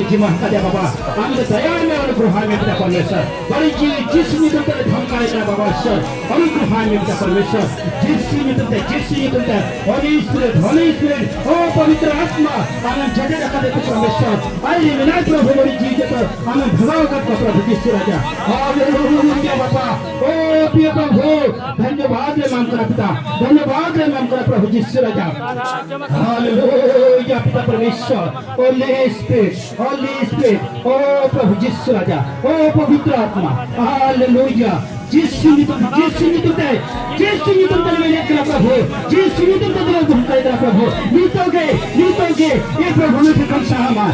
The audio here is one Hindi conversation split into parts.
Jemaah kaya Bapa, kami daya में अनुग्रह में पिता परमेश्वर, बड़ी जिस निमित्त तेरे धमकाए ना बाबा ईश्वर, अनुग्रह में पिता परमेश्वर, जिस निमित्त Holy Spirit, ओ पवित्र आत्मा, आनंद जड़े रखा देते परमेश्वर, आइए विनाश प्रभु बड़ी जीत पर आनंद भगाव का प्रभु जिस राजा, हालेलुया बाबा, ओ प्रिय प्रभु, धन्यवाद रे माम करा पिता, धन्यवाद रे माम करा प्रभु जिस राजा, हालेलुया पिता परमेश्वर, Holy Spirit, ओ प्रभु जिस राजा, ओ पवित्र आत्मा, हालेलुया जिस निमित्त मैंने करा प्रभु जिस निमित्त तेरे धमकाए करा प्रभु नीतोगे ये प्रभु ने फिकर साहमा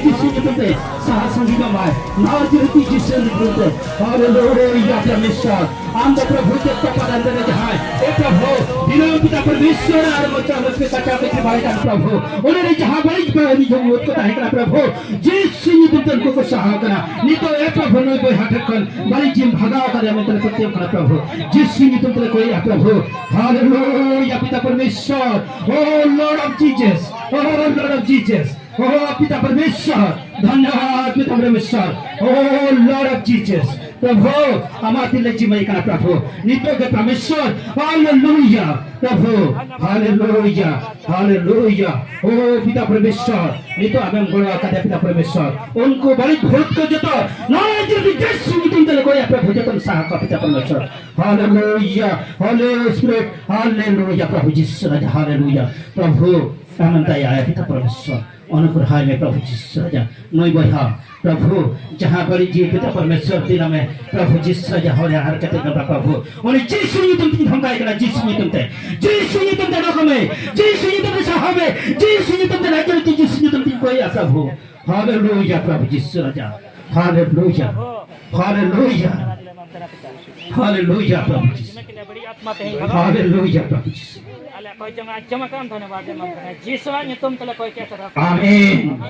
जिस निमित्त साह संगीत माय नाजरती जिस निमित्त हालेलुया परमेश्वर आम प्रभु के पदार्थ में जहां ए प्रभु दिनों पिता परमेश्वर और बच्चा के कटा के भाई का प्रभु उन्होंने जहां बड़ी बड़ी जो मौत को करा प्रभु जिस निमित्त को साह करा नी तो ए प्रभु ने कोई हटकन बड़ी जिम भगाओ करे मैं तेरे प्रति करा प्रभु जिस निमित्त तेरे कोई प्रभु हालेलुया पिता परमेश्वर ओ लॉर्ड ऑफ जीसस ओ पिता परमेश्वर धन्यवाद पिता परमेश्वर ओ लॉर्ड ऑफ जीसस प्रभु हमारे दिल जी में करा प्रभु नित्य के परमेश्वर हालेलुया प्रभु हालेलुया ओ पिता परमेश्वर नित्य हमें बोला करते पिता परमेश्वर उनको बड़ी भूत को जतो नाजर की जैसी नित्य तेरे को या प्रभु जतन साह का पिता परमेश्वर हालेलुया होली स्पिरिट हालेलुया प्रभु जिस राजा हालेलुया प्रभु आनंद आया पिता परमेश्वर अनुग्रह में प्रभु जिस राजा नई बहा प्रभु जहाँ बड़ी जी पिता परमेश्वर दिला में प्रभु जिस राजा हो रहा हर कहते हैं प्रभु उन्हें जिस सुनिए तुम धमकाए करा जिस सुनिए तुम रकम में जिस सुनिए तुम साहब में जिस सुनिए तुम राज्य में जिस सुनिए तुम कोई प्रभु हालेलुया प्रभु जिस राजा हालेलुया प्रभु हालेलुया प्रभु Ala koy jama jama kan धन्यवाद दे मन जिसवा ने तुम तले कोई कैसा आमीन।